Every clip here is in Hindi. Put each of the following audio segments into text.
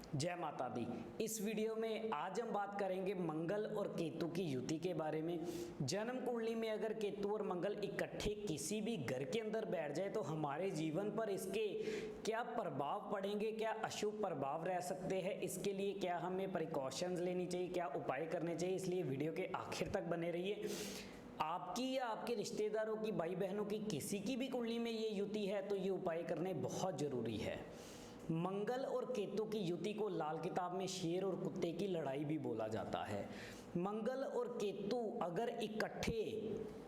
जय माता दी। इस वीडियो में आज हम बात करेंगे मंगल और केतु की युति के बारे में। जन्म कुंडली में अगर केतु और मंगल इकट्ठे किसी भी घर के अंदर बैठ जाए तो हमारे जीवन पर इसके क्या प्रभाव पड़ेंगे, क्या अशुभ प्रभाव रह सकते हैं, इसके लिए क्या हमें प्रिकॉशंस लेनी चाहिए, क्या उपाय करने चाहिए, इसलिए वीडियो के आखिर तक बने रहिए। आपकी या आपके रिश्तेदारों की, भाई बहनों की, किसी की भी कुंडली में ये युति है तो ये उपाय करने बहुत जरूरी है। मंगल और केतु की युति को लाल किताब में शेर और कुत्ते की लड़ाई भी बोला जाता है। मंगल और केतु अगर इकट्ठे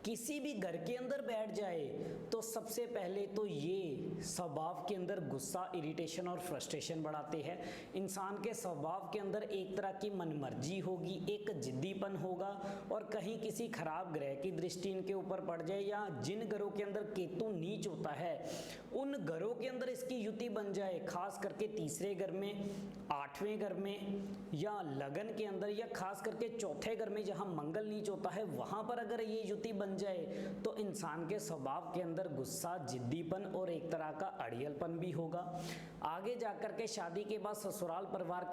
किसी भी घर के अंदर बैठ जाए तो सबसे पहले तो ये स्वभाव के अंदर गुस्सा, इरिटेशन और फ्रस्ट्रेशन बढ़ाते हैं। इंसान के स्वभाव के अंदर एक तरह की मनमर्जी होगी, एक जिद्दीपन होगा और कहीं किसी खराब ग्रह की दृष्टि इनके ऊपर पड़ जाए या जिन घरों के अंदर केतु नीच होता है उन घरों के अंदर इसकी युति बन जाए, खास करके तीसरे घर में, आठवें घर में या लगन के अंदर या खास करके चौथे घर में जहां मंगल नीच होता है वहां पर अगर ये युति बन जाए तो इंसान के स्वभाव के अंदर गुस्सा, जिद्दीपन और एक तरह का अड़ियलपन भी होगा। आगे जाकर के शादी के बाद ससुराल परिवार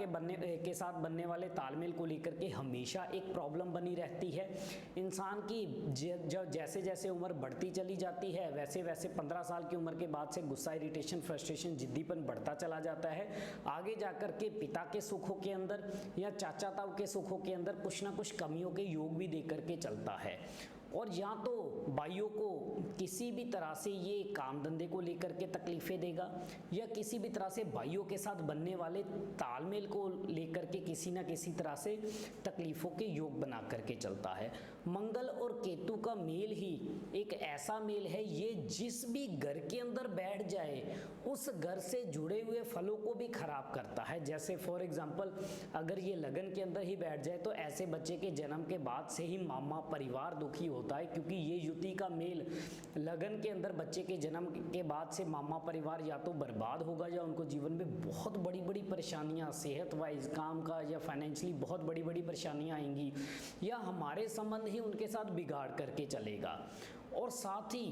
के साथ बनने वाले तालमेल को लेकर के हमेशा एक प्रॉब्लम बनी रहती है। इंसान की जैसे जैसे उम्र बढ़ती चली जाती है वैसे वैसे 15 साल की उम्र के बाद से गुस्सा, इरिटेशन, फ्रस्ट्रेशन, जिद्दीपन बढ़ता चला जाता है। आगे जाकर के पिता के सुखों के अंदर या चाचा ताऊ के सुखों के अंदर कुछ ना कुछ कमियों के योग भी देकर के चलता है। और या तो भाइयों को किसी भी तरह से ये काम धंधे को लेकर के तकलीफें देगा या किसी भी तरह से भाइयों के साथ बनने वाले तालमेल को लेकर के किसी ना किसी तरह से तकलीफों के योग बना करके चलता है। मंगल और केतु का मेल ही एक ऐसा मेल है, ये जिस भी घर के अंदर बैठ जाए उस घर से जुड़े हुए फलों को भी खराब करता है। जैसे फॉर एग्जाम्पल अगर ये लगन के अंदर ही बैठ जाए तो ऐसे बच्चे के जन्म के बाद से ही मामा परिवार दुखी होता है, क्योंकि ये युति का मेल लगन के अंदर बच्चे के जन्म के बाद से मामा परिवार या तो बर्बाद होगा या उनको जीवन में बहुत बड़ी बड़ी परेशानियां, सेहत वाइज, काम का या फाइनेंशियली बहुत बड़ी बड़ी परेशानियां आएंगी या हमारे संबंध ही उनके साथ बिगाड़ करके चलेगा। और साथ ही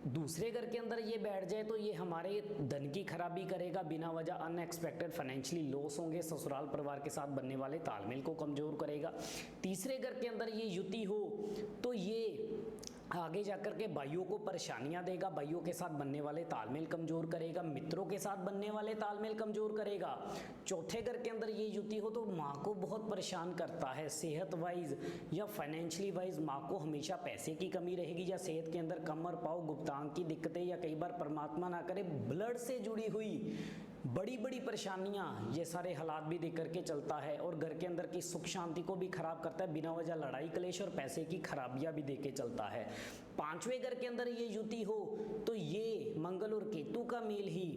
दूसरे घर के अंदर ये बैठ जाए तो ये हमारे धन की खराबी करेगा, बिना वजह अनएक्सपेक्टेड फाइनेंशियली लॉस होंगे, ससुराल परिवार के साथ बनने वाले तालमेल को कमजोर करेगा। तीसरे घर के अंदर ये युति हो तो ये आगे जाकर के भाइयों को परेशानियां देगा, भाइयों के साथ बनने वाले तालमेल कमजोर करेगा, मित्रों के साथ बनने वाले तालमेल कमजोर करेगा। चौथे घर के अंदर ये युति हो तो माँ को बहुत परेशान करता है, सेहत वाइज या फाइनेंशियली वाइज माँ को हमेशा पैसे की कमी रहेगी या सेहत के अंदर कमर, पाँव, गुप्तांग की दिक्कतें या कई बार परमात्मा ना करे ब्लड से जुड़ी हुई बड़ी बड़ी परेशानियां, ये सारे हालात भी देकर के चलता है और घर के अंदर की सुख शांति को भी खराब करता है, बिना वजह लड़ाई क्लेश और पैसे की खराबियां भी देके चलता है। पांचवें घर के अंदर ये युति हो तो ये मंगल और केतु का मेल ही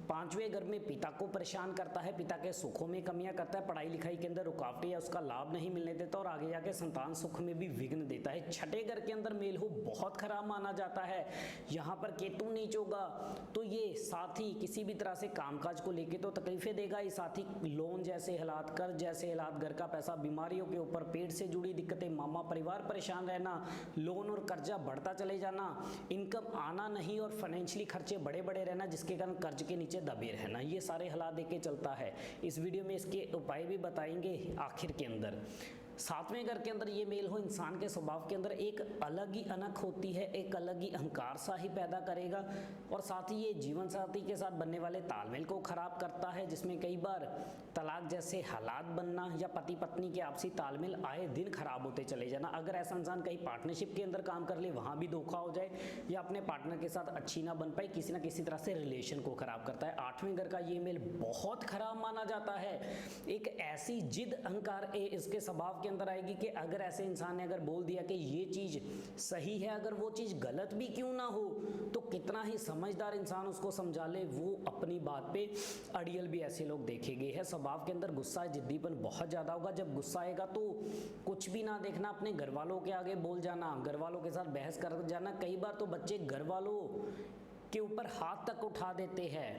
पांचवें घर में पिता को परेशान करता है, पिता के सुखों में कमियां करता है, पढ़ाई लिखाई के अंदर रुकावटें या उसका लाभ नहीं मिलने देता और आगे जाके संतान सुख में भी विघ्न देता है। छठे घर के अंदर मेल हो बहुत खराब माना जाता है, यहाँ पर केतु नीच होगा तो ये साथ ही किसी भी तरह से कामकाज को लेके तो तकलीफें देगा ही, साथ ही लोन जैसे हालात, कर्ज जैसे हालात, घर का पैसा, बीमारियों के ऊपर, पेट से जुड़ी दिक्कतें, मामा परिवार परेशान रहना, लोन और कर्जा बढ़ता चले जाना, इनकम आना नहीं और फाइनेंशियली खर्चे बड़े बड़े रहना जिसके कारण कर्ज के नीचे दबे रहना, ये सारे हालात देके चलता है। इस वीडियो में इसके उपाय भी बताएंगे आखिर के अंदर। सातवें घर के अंदर ये मेल हो इंसान के स्वभाव के अंदर एक अलग ही अनक होती है, एक अलग ही अहंकार सा ही पैदा करेगा और साथ ही ये जीवन साथी के साथ बनने वाले तालमेल को खराब करता है, जिसमें कई बार तलाक जैसे हालात बनना या पति पत्नी के आपसी तालमेल आए दिन खराब होते चले जाना। अगर ऐसा इंसान कहीं पार्टनरशिप के अंदर काम कर ले वहां भी धोखा हो जाए या अपने पार्टनर के साथ अच्छी ना बन पाए, किसी ना किसी तरह से रिलेशन को खराब करता है। आठवें घर का ये मेल बहुत खराब माना जाता है, एक ऐसी जिद, अहंकार इसके स्वभाव अंदर आएगी कि अगर ऐसे इंसान ने अगर बोल दिया कि ये चीज सही है, अगर वो चीज गलत भी क्यों ना हो तो कितना ही समझदार इंसान उसको समझा ले वो अपनी बात पे अड़ियल भी ऐसे लोग देखे गए हैं। स्वभाव के अंदर गुस्सा, जिद्दीपन बहुत ज्यादा होगा। जब गुस्सा आएगा तो कुछ भी ना देखना, अपने घर वालों के आगे बोल जाना, घर वालों के साथ बहस कर जाना। कई बार तो बच्चे घर वालों के ऊपर हाथ तक उठा देते हैं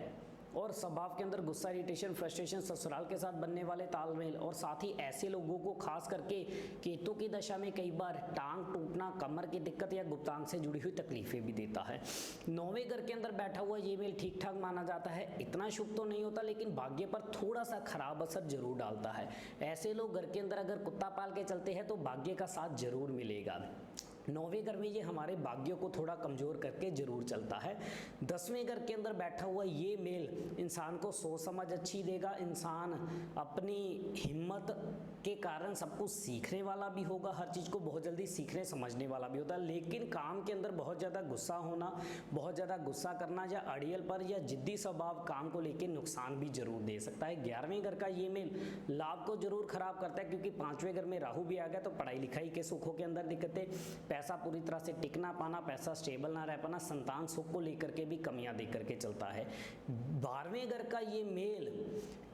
और स्वभाव के अंदर गुस्सा, इरिटेशन, फ्रस्ट्रेशन, ससुराल के साथ बनने वाले तालमेल, और साथ ही ऐसे लोगों को खास करके केतु की दशा में कई बार टांग टूटना, कमर की दिक्कत या गुप्तांग से जुड़ी हुई तकलीफें भी देता है। 9वें घर के अंदर बैठा हुआ ये मेल ठीक ठाक माना जाता है, इतना शुभ तो नहीं होता लेकिन भाग्य पर थोड़ा सा खराब असर जरूर डालता है। ऐसे लोग घर के अंदर अगर कुत्ता पाल के चलते हैं तो भाग्य का साथ जरूर मिलेगा। 9वें घर में ये हमारे भाग्य को थोड़ा कमजोर करके जरूर चलता है। 10वें घर के अंदर बैठा हुआ ये मेल इंसान को सोच समझ अच्छी देगा, इंसान अपनी हिम्मत के कारण सब कुछ सीखने वाला भी होगा, हर चीज़ को बहुत जल्दी सीखने समझने वाला भी होता है, लेकिन काम के अंदर बहुत ज़्यादा गुस्सा होना, बहुत ज़्यादा गुस्सा करना या अड़ियल पर या जिद्दी स्वभाव काम को लेकर नुकसान भी जरूर दे सकता है। 11वें घर का ये मेल लाभ को जरूर खराब करता है, क्योंकि 5वें घर में राहु भी आ गया तो पढ़ाई लिखाई के सुखों के अंदर दिक्कतें, पैसा पूरी तरह से टिक ना पाना, पैसा स्टेबल ना रह पाना, संतान सुख को लेकर के भी कमियां दे करके चलता है। 12वें घर का ये मेल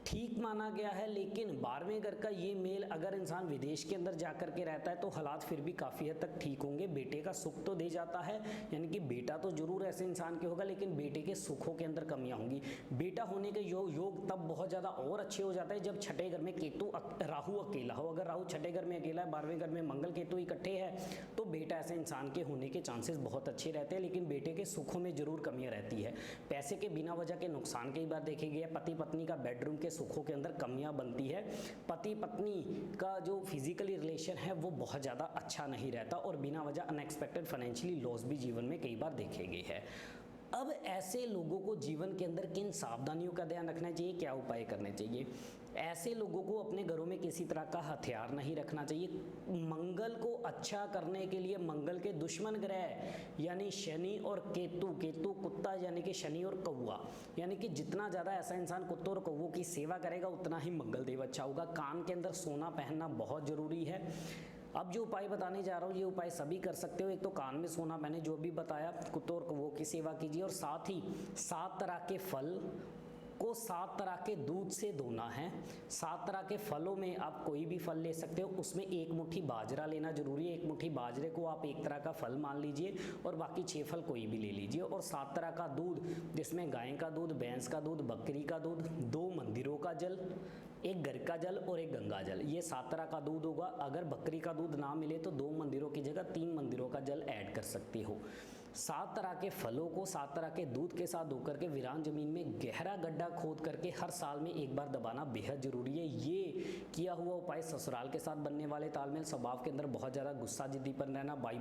ठीक माना गया है, लेकिन 12वें घर का ये मेल अगर इंसान विदेश के अंदर जाकर के रहता है तो हालात फिर भी काफ़ी हद तक ठीक होंगे। बेटे का सुख तो दे जाता है, यानी कि बेटा तो जरूर ऐसे इंसान के होगा, लेकिन बेटे के सुखों के अंदर कमियां होंगी। बेटा होने के योग तब बहुत ज़्यादा और अच्छे हो जाते हैं जब छठे घर में केतु राहु अकेला हो। अगर राहु छठे घर में अकेला है, 12वें घर में मंगल केतु इकट्ठे है, तो बेटा ऐसे इंसान के होने के चांसेस बहुत अच्छे रहते हैं, लेकिन बेटे के सुखों में जरूर कमियां रहती है। पैसे के बिना वजह के नुकसान कई बार देखे गए। पति पत्नी का बेडरूम के सुखों के अंदर कमियां बनती है। पति पत्नी का जो फिजिकली रिलेशन है वो बहुत ज़्यादा अच्छा नहीं रहता, और बिना वजह अनएक्सपेक्टेड फाइनेंशियली लॉस भी जीवन में कई बार देखे गए हैं। अब ऐसे लोगों को जीवन के अंदर किन सावधानियों का ध्यान रखना चाहिए, क्या उपाय करने चाहिए? ऐसे लोगों को अपने घरों में किसी तरह का हथियार नहीं रखना चाहिए। मंगल को अच्छा करने के लिए मंगल के दुश्मन ग्रह यानी शनि और केतु, केतु कुत्ता यानी कि शनि और कौवा, यानी कि जितना ज़्यादा ऐसा इंसान कुत्तों और कौवों की सेवा करेगा उतना ही मंगल देव अच्छा होगा। कान के अंदर सोना पहनना बहुत ज़रूरी है। अब जो उपाय बताने जा रहा हूँ ये उपाय सभी कर सकते हो। एक तो कान में सोना, मैंने जो भी बताया, कुत्तों और कौवों की सेवा कीजिए, और साथ ही 7 तरह के फल को 7 तरह के दूध से धोना है। 7 तरह के फलों में आप कोई भी फल ले सकते हो, उसमें 1 मुट्ठी बाजरा लेना जरूरी है। 1 मुट्ठी बाजरे को आप एक तरह का फल मान लीजिए और बाकी 6 फल कोई भी ले लीजिए, और 7 तरह का दूध जिसमें गाय का दूध, भैंस का दूध, बकरी का दूध, 2 मंदिरों का जल, 1 घर का जल और 1 गंगा जल, ये 7 तरह का दूध होगा। अगर बकरी का दूध ना मिले तो 2 मंदिरों की जगह 3 मंदिरों का जल ऐड कर सकते हो। 7 तरह के फलों को 7 तरह के दूध के साथ धोकर के वीरान जमीन में गहरा गड्ढा खोद करके हर साल में एक बार दबाना बेहद जरूरी है। ये किया हुआ उपाय ससुराल के साथ बनने वाले तालमेल, स्वभाव के अंदर बहुत ज़्यादा गुस्सा जिद्दीपन रहना, भाई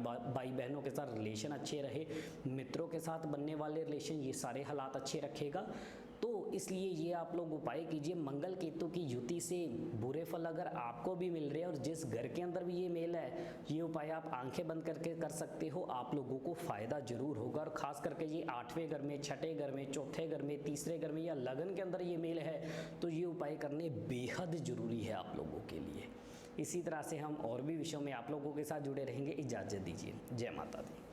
बहनों के साथ रिलेशन अच्छे रहे, मित्रों के साथ बनने वाले रिलेशन, ये सारे हालात अच्छे रखेगा। तो इसलिए ये आप लोग उपाय कीजिए। मंगल केतु की युति से बुरे फल अगर आपको भी मिल रहे हैं और जिस घर के अंदर भी ये मेल है, ये उपाय आप आंखें बंद करके कर सकते हो, आप लोगों को फायदा जरूर होगा। और खास करके ये 8वें घर में, छठे घर में, चौथे घर में, तीसरे घर में या लगन के अंदर ये मेल है तो ये उपाय करने बेहद जरूरी है आप लोगों के लिए। इसी तरह से हम और भी विषयों में आप लोगों के साथ जुड़े रहेंगे। इजाज़त दीजिए। जय माता दी।